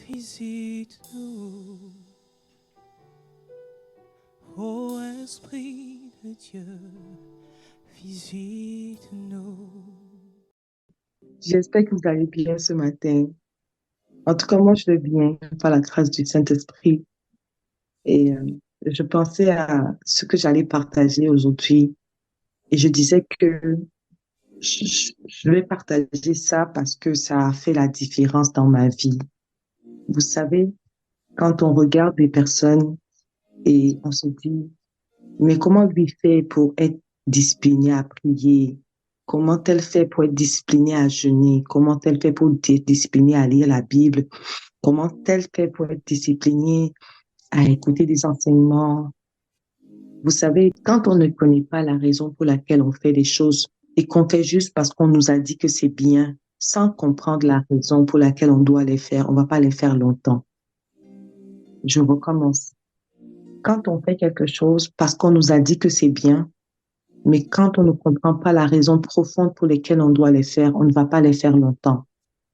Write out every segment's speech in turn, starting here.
Visite-nous, ô Esprit de Dieu, visite-nous. J'espère que vous allez bien ce matin. En tout cas, moi, je vais bien par la grâce du Saint-Esprit. Et je pensais à ce que j'allais partager aujourd'hui. Et je disais que je vais partager ça parce que ça a fait la différence dans ma vie. Vous savez, quand on regarde des personnes et on se dit, mais comment lui fait pour être discipliné à prier? Comment elle fait pour être disciplinée à jeûner? Comment elle fait pour être disciplinée à lire la Bible? Comment elle fait pour être disciplinée à écouter des enseignements? Vous savez, quand on ne connaît pas la raison pour laquelle on fait des choses et qu'on fait juste parce qu'on nous a dit que c'est bien, sans comprendre la raison pour laquelle on doit les faire, on va pas les faire longtemps. Je recommence. Quand on fait quelque chose parce qu'on nous a dit que c'est bien, mais quand on ne comprend pas la raison profonde pour laquelle on doit les faire, on ne va pas les faire longtemps.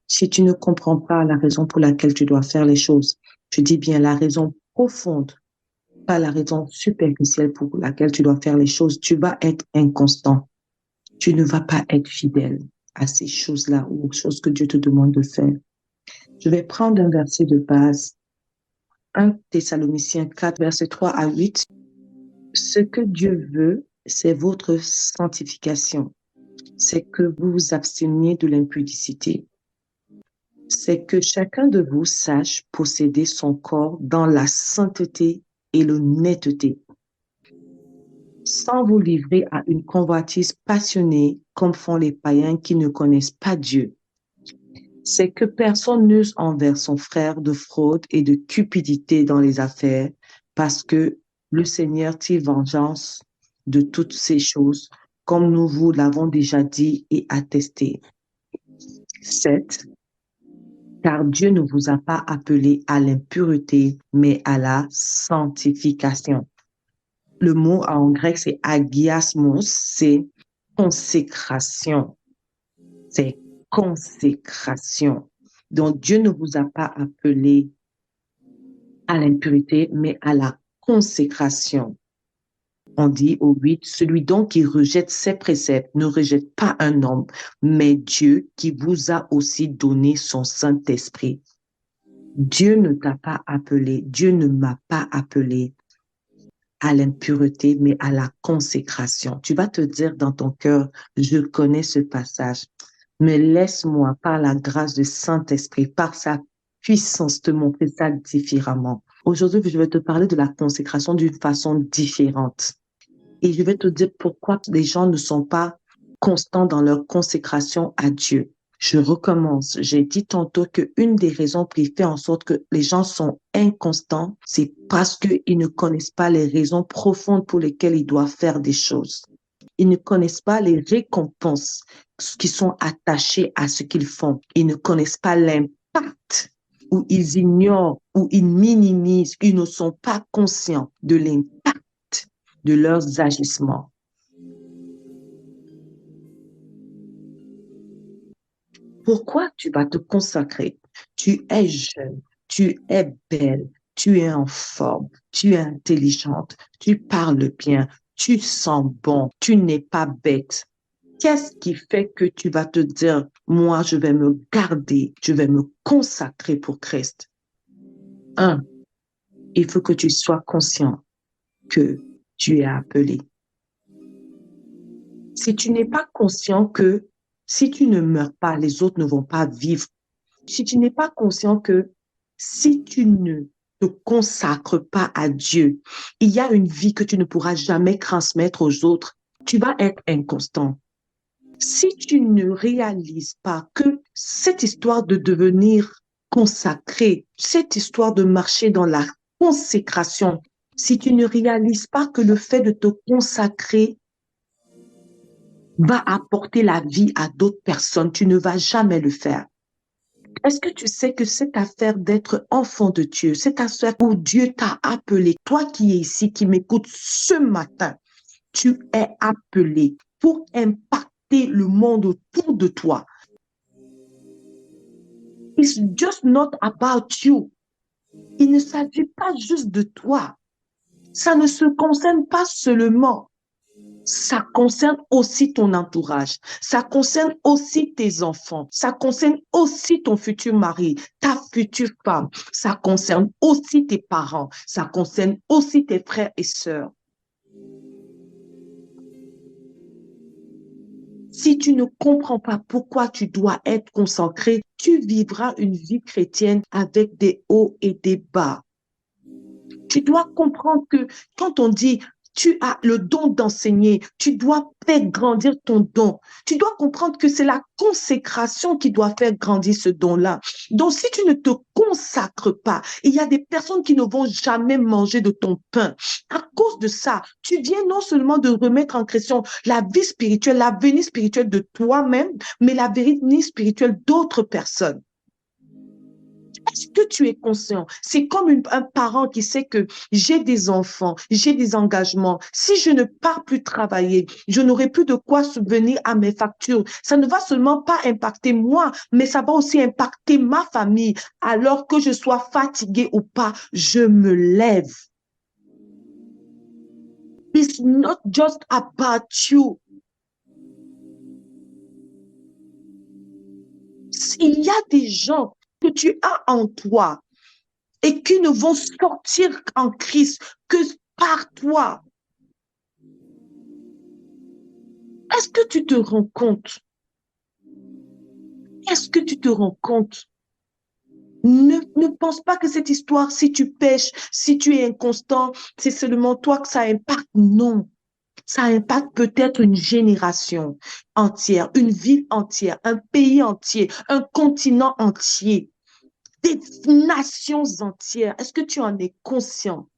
Si tu ne comprends pas la raison pour laquelle tu dois faire les choses, je dis bien la raison profonde, pas la raison superficielle pour laquelle tu dois faire les choses, tu vas être inconstant. Tu ne vas pas être fidèle à ces choses-là ou aux choses que Dieu te demande de faire. Je vais prendre un verset de base, 1 Thessaloniciens 4, verset 3 à 8. Ce que Dieu veut, c'est votre sanctification. C'est que vous vous absteniez de l'impudicité. C'est que chacun de vous sache posséder son corps dans la sainteté et l'honnêteté, sans vous livrer à une convoitise passionnée comme font les païens qui ne connaissent pas Dieu. C'est que personne n'use envers son frère de fraude et de cupidité dans les affaires, parce que le Seigneur tire vengeance de toutes ces choses, comme nous vous l'avons déjà dit et attesté. 7. Car Dieu ne vous a pas appelé à l'impureté, mais à la sanctification. Le mot en grec, c'est agiasmos, c'est consécration. C'est consécration. Donc, Dieu ne vous a pas appelé à l'impureté, mais à la consécration. On dit au 8, celui donc qui rejette ses préceptes ne rejette pas un homme, mais Dieu qui vous a aussi donné son Saint-Esprit. Dieu ne t'a pas appelé, Dieu ne m'a pas appelé à l'impureté, mais à la consécration. Tu vas te dire dans ton cœur, je connais ce passage, mais laisse-moi, par la grâce du Saint-Esprit, par sa puissance, te montrer ça différemment. Aujourd'hui, je vais te parler de la consécration d'une façon différente. Et je vais te dire pourquoi les gens ne sont pas constants dans leur consécration à Dieu. Je recommence. J'ai dit tantôt qu'une des raisons qui fait en sorte que les gens sont inconstants, c'est parce qu'ils ne connaissent pas les raisons profondes pour lesquelles ils doivent faire des choses. Ils ne connaissent pas les récompenses qui sont attachées à ce qu'ils font. Ils ne connaissent pas l'impact, ou ils ignorent, ou ils minimisent, ils ne sont pas conscients de l'impact de leurs agissements. Pourquoi tu vas te consacrer? Tu es jeune, tu es belle, tu es en forme, tu es intelligente, tu parles bien, tu sens bon, tu n'es pas bête. Qu'est-ce qui fait que tu vas te dire, moi, je vais me garder, je vais me consacrer pour Christ? Un, il faut que tu sois conscient que tu es appelé. Si tu n'es pas conscient que si tu ne meurs pas, les autres ne vont pas vivre. Si tu n'es pas conscient que si tu ne te consacres pas à Dieu, il y a une vie que tu ne pourras jamais transmettre aux autres. Tu vas être inconstant. Si tu ne réalises pas que cette histoire de devenir consacré, cette histoire de marcher dans la consécration, si tu ne réalises pas que le fait de te consacrer va apporter la vie à d'autres personnes, tu ne vas jamais le faire. Est-ce que tu sais que cette affaire d'être enfant de Dieu, cette affaire où Dieu t'a appelé, toi qui es ici, qui m'écoutes ce matin, tu es appelé pour impacter le monde autour de toi. It's just not about you. Il ne s'agit pas juste de toi. Ça ne se concerne pas seulement. Ça concerne aussi ton entourage. Ça concerne aussi tes enfants. Ça concerne aussi ton futur mari, ta future femme. Ça concerne aussi tes parents. Ça concerne aussi tes frères et sœurs. Si tu ne comprends pas pourquoi tu dois être consacré, tu vivras une vie chrétienne avec des hauts et des bas. Tu dois comprendre que quand on dit tu as le don d'enseigner, tu dois faire grandir ton don. Tu dois comprendre que c'est la consécration qui doit faire grandir ce don-là. Donc, si tu ne te consacres pas, il y a des personnes qui ne vont jamais manger de ton pain. À cause de ça, tu viens non seulement de remettre en question la vie spirituelle, l'avenir spirituel de toi-même, mais l'avenir spirituel d'autres personnes. Est-ce que tu es conscient? C'est comme un parent qui sait que j'ai des enfants, j'ai des engagements. Si je ne pars plus travailler, je n'aurai plus de quoi subvenir à mes factures. Ça ne va seulement pas impacter moi, mais ça va aussi impacter ma famille. Alors que je sois fatiguée ou pas, je me lève. It's not just about you. Il y a des gens que tu as en toi et qui ne vont sortir en Christ que par toi. Est-ce que tu te rends compte? Est-ce que tu te rends compte? Ne pense pas que cette histoire, si tu pêches, si tu es inconstant, c'est seulement toi que ça impacte. Non. Ça impacte peut-être une génération entière, une ville entière, un pays entier, un continent entier, des nations entières. Est-ce que tu en es conscient?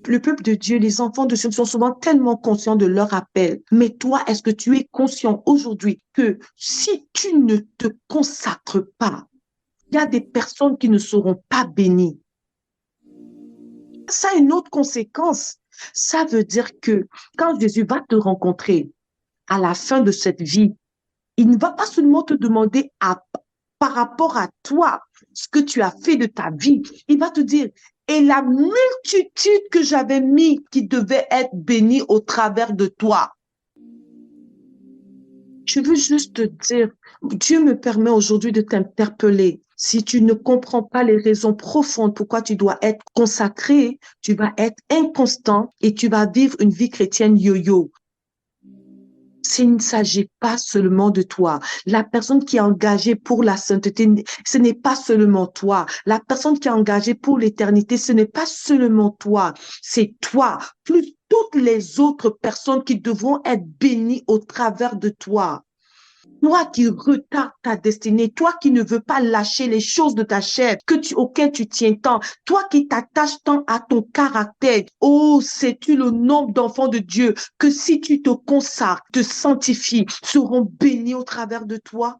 Le peuple de Dieu, les enfants de Dieu sont souvent tellement conscients de leur appel. Mais toi, est-ce que tu es conscient aujourd'hui que si tu ne te consacres pas, il y a des personnes qui ne seront pas bénies? Ça a une autre conséquence. Ça veut dire que quand Jésus va te rencontrer à la fin de cette vie, il ne va pas seulement te demander par rapport à toi, ce que tu as fait de ta vie. Il va te dire, et la multitude que j'avais mis qui devait être bénie au travers de toi. Je veux juste te dire, Dieu me permet aujourd'hui de t'interpeller. Si tu ne comprends pas les raisons profondes pourquoi tu dois être consacré, tu vas être inconstant et tu vas vivre une vie chrétienne yo-yo. Il ne s'agit pas seulement de toi. La personne qui est engagée pour la sainteté, ce n'est pas seulement toi. La personne qui est engagée pour l'éternité, ce n'est pas seulement toi. C'est toi, plus toutes les autres personnes qui devront être bénies au travers de toi. Toi qui retardes ta destinée, toi qui ne veux pas lâcher les choses de ta chair auxquelles tu tiens tant, toi qui t'attaches tant à ton caractère. Oh, sais-tu le nombre d'enfants de Dieu que si tu te consacres, te sanctifies, seront bénis au travers de toi?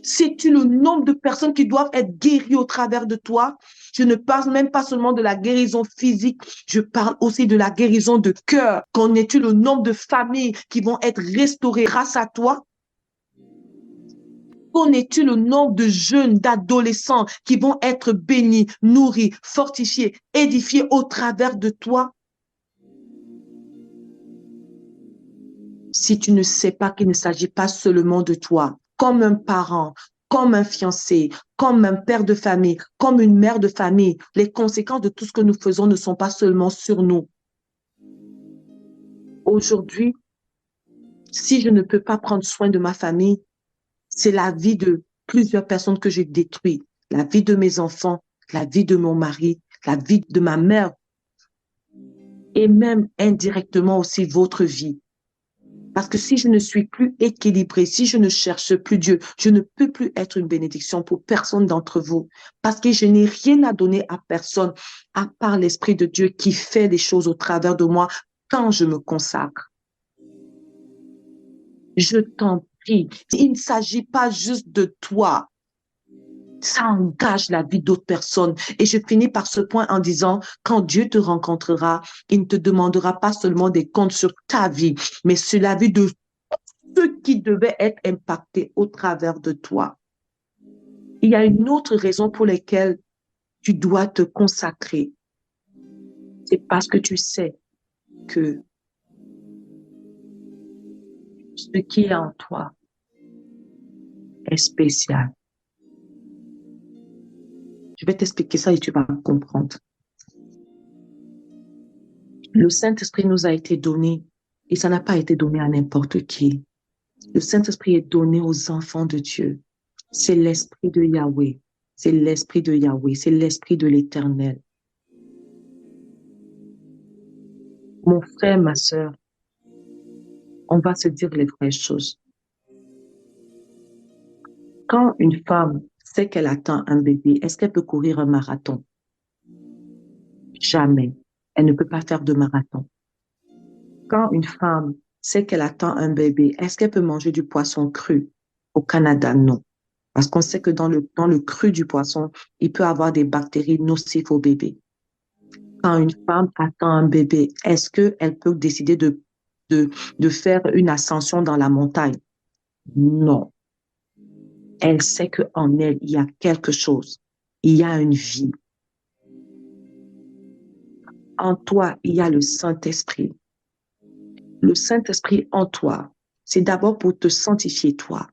Sais-tu le nombre de personnes qui doivent être guéries au travers de toi? Je ne parle même pas seulement de la guérison physique, je parle aussi de la guérison de cœur. Connais-tu le nombre de familles qui vont être restaurées grâce à toi? Connais-tu le nombre de jeunes, d'adolescents qui vont être bénis, nourris, fortifiés, édifiés au travers de toi? Si tu ne sais pas qu'il ne s'agit pas seulement de toi, comme un parent, comme un fiancé, comme un père de famille, comme une mère de famille, les conséquences de tout ce que nous faisons ne sont pas seulement sur nous. Aujourd'hui, si je ne peux pas prendre soin de ma famille, c'est la vie de plusieurs personnes que j'ai détruites, la vie de mes enfants, la vie de mon mari, la vie de ma mère et même indirectement aussi votre vie. Parce que si je ne suis plus équilibrée, si je ne cherche plus Dieu, je ne peux plus être une bénédiction pour personne d'entre vous. Parce que je n'ai rien à donner à personne à part l'Esprit de Dieu qui fait les choses au travers de moi quand je me consacre. Je t'en prie, il ne s'agit pas juste de toi. Ça engage la vie d'autres personnes. Et je finis par ce point en disant, quand Dieu te rencontrera, il ne te demandera pas seulement des comptes sur ta vie, mais sur la vie de ceux qui devaient être impactés au travers de toi. Il y a une autre raison pour laquelle tu dois te consacrer. C'est parce que tu sais que ce qui est en toi est spécial. Je vais t'expliquer ça et tu vas comprendre. Le Saint-Esprit nous a été donné et ça n'a pas été donné à n'importe qui. Le Saint-Esprit est donné aux enfants de Dieu. C'est l'Esprit de Yahweh. C'est l'Esprit de Yahweh. C'est l'Esprit de l'Éternel. Mon frère, ma sœur, on va se dire les vraies choses. Quand une femme sait qu'elle attend un bébé, est-ce qu'elle peut courir un marathon? Jamais. Elle ne peut pas faire de marathon. Quand une femme sait qu'elle attend un bébé, est-ce qu'elle peut manger du poisson cru? Au Canada, non. Parce qu'on sait que dans le cru du poisson, il peut avoir des bactéries nocives au bébé. Quand une femme attend un bébé, est-ce qu'elle peut décider de faire une ascension dans la montagne? Non. Elle sait qu'en elle, il y a quelque chose. Il y a une vie. En toi, il y a le Saint-Esprit. Le Saint-Esprit en toi, c'est d'abord pour te sanctifier toi,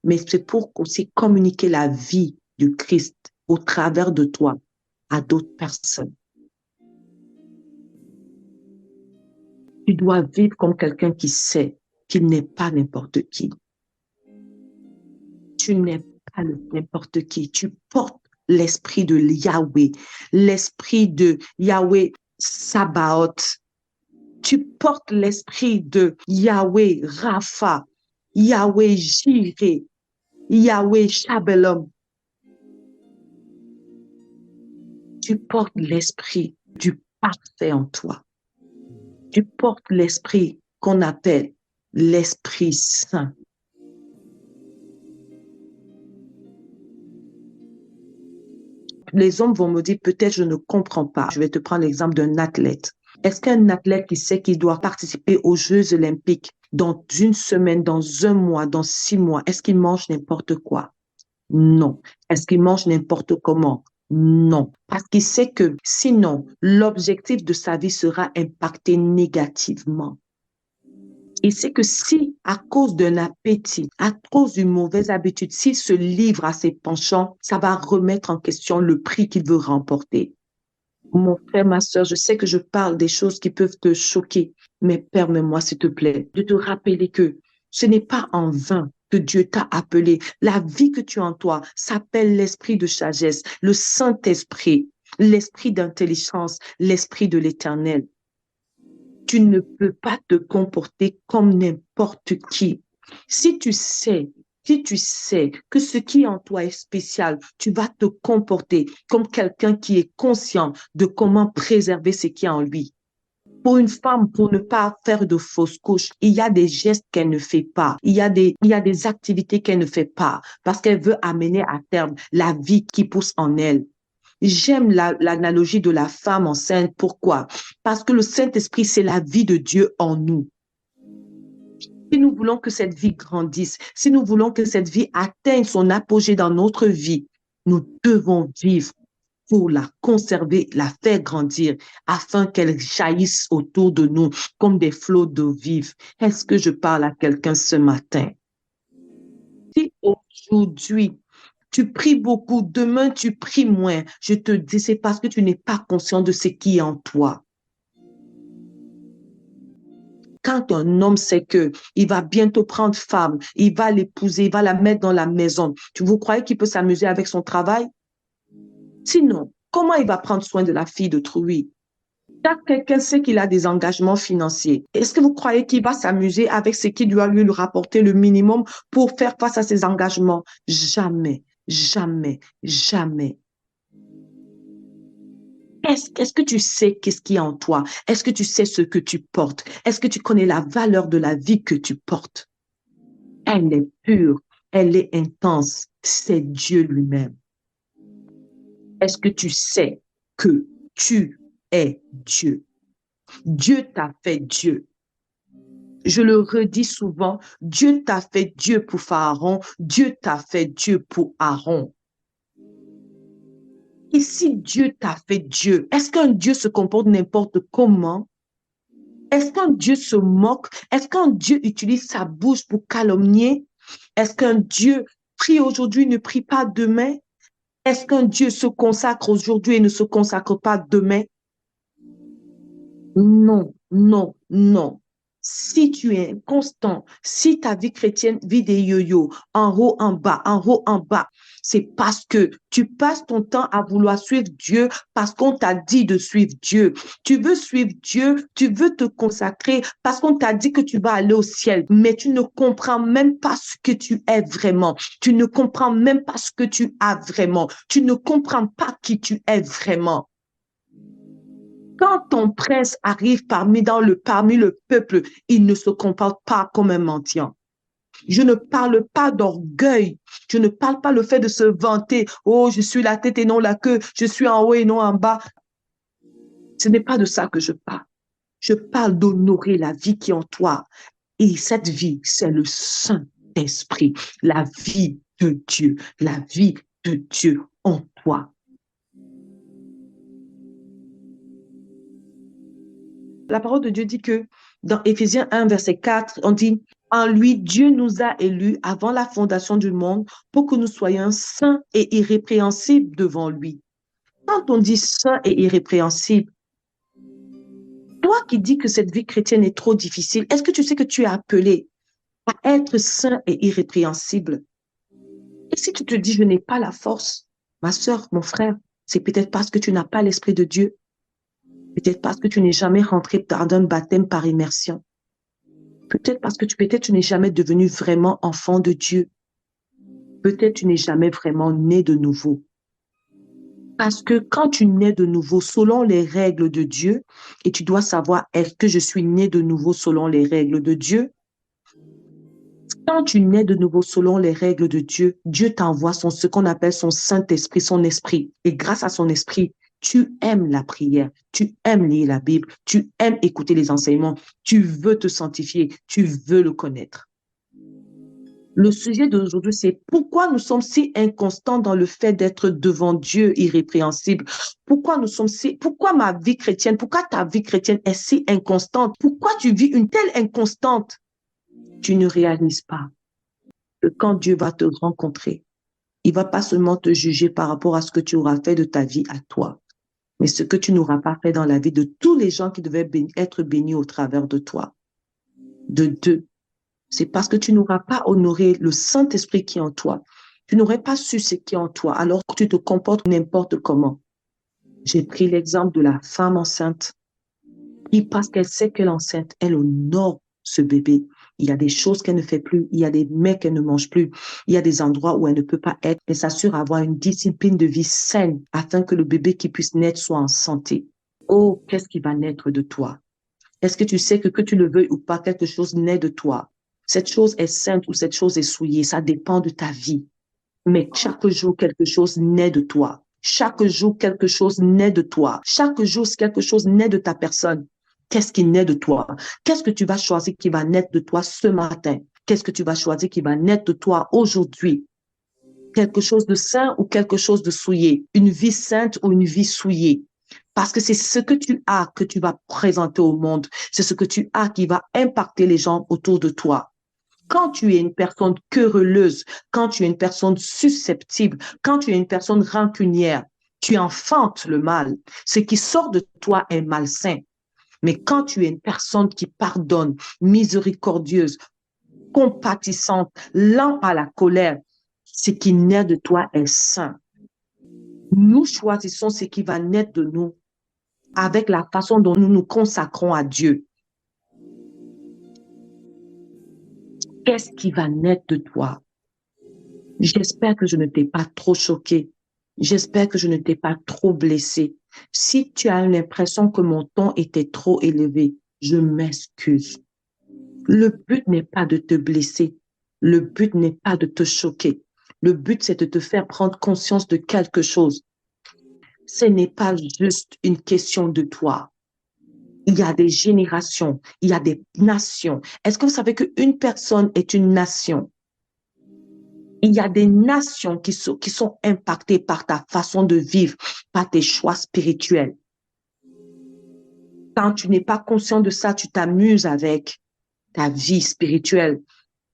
mais c'est pour aussi communiquer la vie du Christ au travers de toi à d'autres personnes. Tu dois vivre comme quelqu'un qui sait qu'il n'est pas n'importe qui. Tu n'es pas n'importe qui. Tu portes l'esprit de Yahweh, l'esprit de Yahweh Sabaoth. Tu portes l'esprit de Yahweh Rapha, Yahweh Jireh, Yahweh Shabelom. Tu portes l'esprit du parfait en toi. Tu portes l'esprit qu'on appelle l'Esprit Saint. Les hommes vont me dire, peut-être je ne comprends pas. Je vais te prendre l'exemple d'un athlète. Est-ce qu'un athlète qui sait qu'il doit participer aux Jeux olympiques dans une semaine, dans un mois, dans 6 mois, est-ce qu'il mange n'importe quoi? Non. Est-ce qu'il mange n'importe comment? Non. Parce qu'il sait que sinon, l'objectif de sa vie sera impacté négativement. Il sait que si, à cause d'un appétit, à cause d'une mauvaise habitude, s'il se livre à ses penchants, ça va remettre en question le prix qu'il veut remporter. Mon frère, ma soeur, je sais que je parle des choses qui peuvent te choquer, mais permets-moi, s'il te plaît, de te rappeler que ce n'est pas en vain que Dieu t'a appelé. La vie que tu as en toi s'appelle l'esprit de sagesse, le Saint-Esprit, l'esprit d'intelligence, l'esprit de l'Éternel. Tu ne peux pas te comporter comme n'importe qui. Si tu sais que ce qui est en toi est spécial, tu vas te comporter comme quelqu'un qui est conscient de comment préserver ce qui est en lui. Pour une femme, pour ne pas faire de fausses couches, il y a des gestes qu'elle ne fait pas. Il y a des activités qu'elle ne fait pas parce qu'elle veut amener à terme la vie qui pousse en elle. J'aime l'analogie de la femme enceinte. Pourquoi? Parce que le Saint-Esprit, c'est la vie de Dieu en nous. Si nous voulons que cette vie grandisse, si nous voulons que cette vie atteigne son apogée dans notre vie, nous devons vivre pour la conserver, la faire grandir, afin qu'elle jaillisse autour de nous comme des flots d'eau vive. Est-ce que je parle à quelqu'un ce matin? Si aujourd'hui, tu pries beaucoup, demain tu pries moins, je te dis, c'est parce que tu n'es pas conscient de ce qui est en toi. Quand un homme sait que il va bientôt prendre femme, il va l'épouser, il va la mettre dans la maison, vous croyez qu'il peut s'amuser avec son travail? Sinon, comment il va prendre soin de la fille d'autrui? Quand quelqu'un sait qu'il a des engagements financiers, est-ce que vous croyez qu'il va s'amuser avec ce qui doit lui rapporter le minimum pour faire face à ses engagements? Jamais, jamais, jamais. Est-ce que tu sais qu'est-ce qui est en toi? Est-ce que tu sais ce que tu portes? Est-ce que tu connais la valeur de la vie que tu portes? Elle est pure, elle est intense, c'est Dieu lui-même. Est-ce que tu sais que tu es Dieu? Dieu t'a fait Dieu. Je le redis souvent, Dieu t'a fait Dieu pour Pharaon, Dieu t'a fait Dieu pour Aaron. Et si Dieu t'a fait Dieu, est-ce qu'un Dieu se comporte n'importe comment? Est-ce qu'un Dieu se moque? Est-ce qu'un Dieu utilise sa bouche pour calomnier? Est-ce qu'un Dieu prie aujourd'hui, ne prie pas demain? Est-ce qu'un Dieu se consacre aujourd'hui et ne se consacre pas demain? Non, non, non. Si tu es constant, si ta vie chrétienne vit des yo-yo, en haut, en bas, c'est parce que tu passes ton temps à vouloir suivre Dieu parce qu'on t'a dit de suivre Dieu. Tu veux suivre Dieu, tu veux te consacrer parce qu'on t'a dit que tu vas aller au ciel, mais tu ne comprends même pas ce que tu es vraiment. Tu ne comprends même pas ce que tu as vraiment. Tu ne comprends pas qui tu es vraiment. Quand ton prince arrive parmi le peuple, il ne se comporte pas comme un mendiant. Je ne parle pas d'orgueil. Je ne parle pas le fait de se vanter. Oh, je suis la tête et non la queue. Je suis en haut et non en bas. Ce n'est pas de ça que je parle. Je parle d'honorer la vie qui est en toi. Et cette vie, c'est le Saint-Esprit, la vie de Dieu, la vie de Dieu en toi. La parole de Dieu dit que dans Éphésiens 1, verset 4, on dit, en lui, Dieu nous a élus avant la fondation du monde pour que nous soyons saints et irrépréhensibles devant lui. Quand on dit saint et irrépréhensible, toi qui dis que cette vie chrétienne est trop difficile, est-ce que tu sais que tu es appelé à être saint et irrépréhensible? Et si tu te dis, je n'ai pas la force, ma soeur, mon frère, c'est peut-être parce que tu n'as pas l'Esprit de Dieu, peut-être parce que tu n'es jamais rentré dans un baptême par immersion. Peut-être parce que peut-être tu n'es jamais devenu vraiment enfant de Dieu. Peut-être tu n'es jamais vraiment né de nouveau. Parce que quand tu nais de nouveau selon les règles de Dieu, et tu dois savoir, est-ce que je suis né de nouveau selon les règles de Dieu? Quand tu nais de nouveau selon les règles de Dieu, Dieu t'envoie ce qu'on appelle son Saint-Esprit, son esprit. Et grâce à son esprit, tu aimes la prière, tu aimes lire la Bible, tu aimes écouter les enseignements, tu veux te sanctifier, tu veux le connaître. Le sujet d'aujourd'hui, c'est pourquoi nous sommes si inconstants dans le fait d'être devant Dieu irrépréhensible. Pourquoi ma vie chrétienne, pourquoi ta vie chrétienne est si inconstante? Pourquoi tu vis une telle inconstante? Tu ne réalises pas que quand Dieu va te rencontrer, il va pas seulement te juger par rapport à ce que tu auras fait de ta vie à toi, mais ce que tu n'auras pas fait dans la vie de tous les gens qui devaient être bénis au travers de toi. De deux, c'est parce que tu n'auras pas honoré le Saint-Esprit qui est en toi. Tu n'aurais pas su ce qui est en toi, alors que tu te comportes n'importe comment. J'ai pris l'exemple de la femme enceinte qui, parce qu'elle sait qu'elle est enceinte, elle honore ce bébé. Il y a des choses qu'elle ne fait plus, il y a des mets qu'elle ne mange plus, il y a des endroits où elle ne peut pas être. Elle s'assure d'avoir une discipline de vie saine afin que le bébé qui puisse naître soit en santé. Oh, qu'est-ce qui va naître de toi? Est-ce que tu sais que tu le veuilles ou pas, quelque chose naît de toi? Cette chose est sainte ou cette chose est souillée, ça dépend de ta vie. Mais chaque jour, quelque chose naît de toi. Chaque jour, quelque chose naît de toi. Chaque jour, quelque chose naît de ta personne. Qu'est-ce qui naît de toi? Qu'est-ce que tu vas choisir qui va naître de toi ce matin? Qu'est-ce que tu vas choisir qui va naître de toi aujourd'hui? Quelque chose de saint ou quelque chose de souillé? Une vie sainte ou une vie souillée? Parce que c'est ce que tu as que tu vas présenter au monde. C'est ce que tu as qui va impacter les gens autour de toi. Quand tu es une personne querelleuse, quand tu es une personne susceptible, quand tu es une personne rancunière, tu enfantes le mal. Ce qui sort de toi est malsain. Mais quand tu es une personne qui pardonne, miséricordieuse, compatissante, lent à la colère, ce qui naît de toi est sain. Nous choisissons ce qui va naître de nous avec la façon dont nous nous consacrons à Dieu. Qu'est-ce qui va naître de toi? J'espère que je ne t'ai pas trop choqué. J'espère que je ne t'ai pas trop blessé. Si tu as l'impression que mon ton était trop élevé, je m'excuse. Le but n'est pas de te blesser. Le but n'est pas de te choquer. Le but, c'est de te faire prendre conscience de quelque chose. Ce n'est pas juste une question de toi. Il y a des générations, il y a des nations. Est-ce que vous savez qu'une personne est une nation? Il y a des nations qui sont impactées par ta façon de vivre, par tes choix spirituels. Quand tu n'es pas conscient de ça, tu t'amuses avec ta vie spirituelle.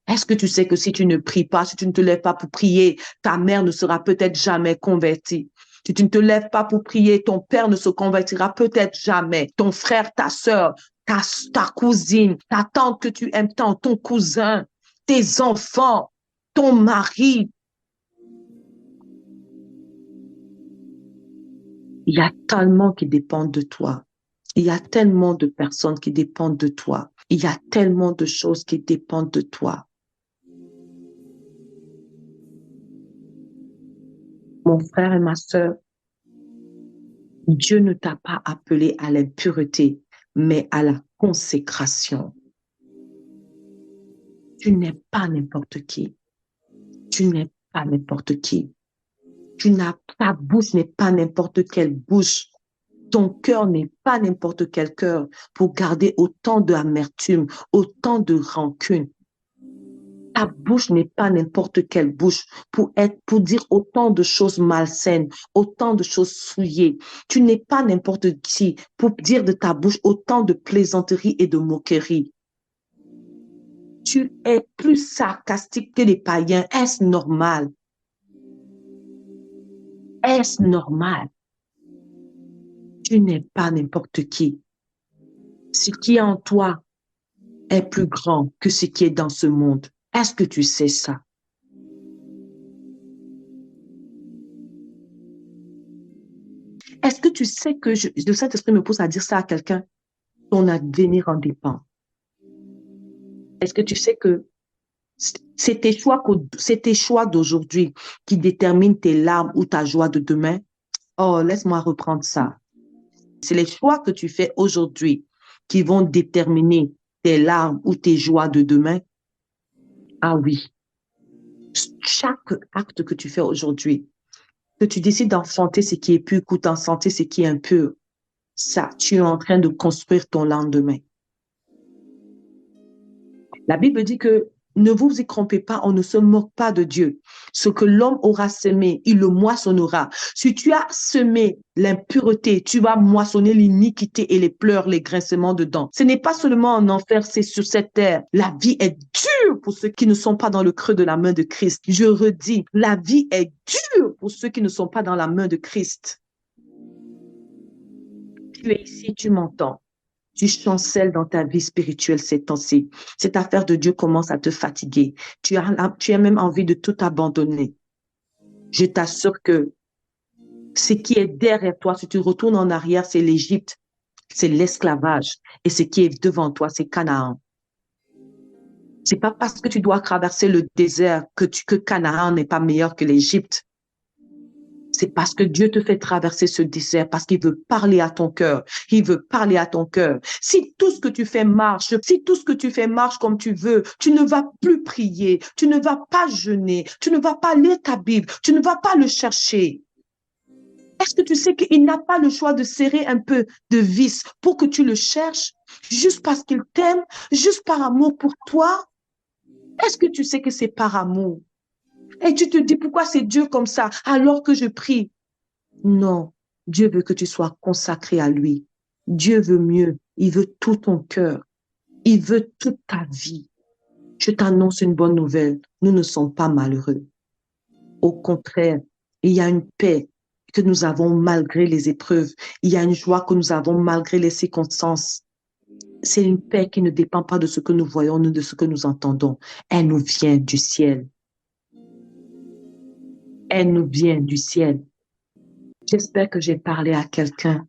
Est-ce que tu sais que si tu ne pries pas, si tu ne te lèves pas pour prier, ta mère ne sera peut-être jamais convertie? Si tu ne te lèves pas pour prier, ton père ne se convertira peut-être jamais. Ton frère, ta sœur, ta cousine, ta tante que tu aimes tant, ton cousin, tes enfants, ton mari. Il y a tellement qui dépendent de toi. Il y a tellement de personnes qui dépendent de toi. Il y a tellement de choses qui dépendent de toi. Mon frère et ma sœur, Dieu ne t'a pas appelé à l'impureté, mais à la consécration. Tu n'es pas n'importe qui. Tu n'es pas n'importe qui. Ta bouche n'est pas n'importe quelle bouche. Ton cœur n'est pas n'importe quel cœur pour garder autant d'amertume, autant de rancune. Ta bouche n'est pas n'importe quelle bouche pour dire autant de choses malsaines, autant de choses souillées. Tu n'es pas n'importe qui pour dire de ta bouche autant de plaisanteries et de moqueries. Tu es plus sarcastique que les païens. Est-ce normal? Est-ce normal? Tu n'es pas n'importe qui. Ce qui est en toi est plus grand que ce qui est dans ce monde. Est-ce que tu sais ça? Est-ce que tu sais que le Saint-Esprit me pousse à dire ça à quelqu'un? Ton avenir en dépend. Est-ce que tu sais que c'est tes choix d'aujourd'hui qui déterminent tes larmes ou ta joie de demain? Oh, laisse-moi reprendre ça. C'est les choix que tu fais aujourd'hui qui vont déterminer tes larmes ou tes joies de demain. Ah oui, chaque acte que tu fais aujourd'hui, que tu décides d'enfanter ce qui est pur ou d'enfanter ce qui est impur, ça, tu es en train de construire ton lendemain. La Bible dit que ne vous y trompez pas, on ne se moque pas de Dieu. Ce que l'homme aura semé, il le moissonnera. Si tu as semé l'impureté, tu vas moissonner l'iniquité et les pleurs, les grincements dedans. Ce n'est pas seulement en enfer, c'est sur cette terre. La vie est dure pour ceux qui ne sont pas dans le creux de la main de Christ. Je redis, la vie est dure pour ceux qui ne sont pas dans la main de Christ. Tu es ici, tu m'entends. Tu chancelles dans ta vie spirituelle ces temps-ci. Cette affaire de Dieu commence à te fatiguer. Tu as même envie de tout abandonner. Je t'assure que ce qui est derrière toi, si tu retournes en arrière, c'est l'Égypte, c'est l'esclavage. Et ce qui est devant toi, c'est Canaan. C'est pas parce que tu dois traverser le désert que Canaan n'est pas meilleur que l'Égypte. C'est parce que Dieu te fait traverser ce désert, parce qu'il veut parler à ton cœur. Il veut parler à ton cœur. Si tout ce que tu fais marche, si tout ce que tu fais marche comme tu veux, tu ne vas plus prier, tu ne vas pas jeûner, tu ne vas pas lire ta Bible, tu ne vas pas le chercher. Est-ce que tu sais qu'il n'a pas le choix de serrer un peu de vis pour que tu le cherches, juste parce qu'il t'aime, juste par amour pour toi? Est-ce que tu sais que c'est par amour? Et tu te dis, pourquoi c'est Dieu comme ça alors que je prie? Non, Dieu veut que tu sois consacré à lui. Dieu veut mieux. Il veut tout ton cœur. Il veut toute ta vie. Je t'annonce une bonne nouvelle. Nous ne sommes pas malheureux. Au contraire, il y a une paix que nous avons malgré les épreuves. Il y a une joie que nous avons malgré les circonstances. C'est une paix qui ne dépend pas de ce que nous voyons, ni de ce que nous entendons. Elle nous vient du ciel. Elle nous vient du ciel. J'espère que j'ai parlé à quelqu'un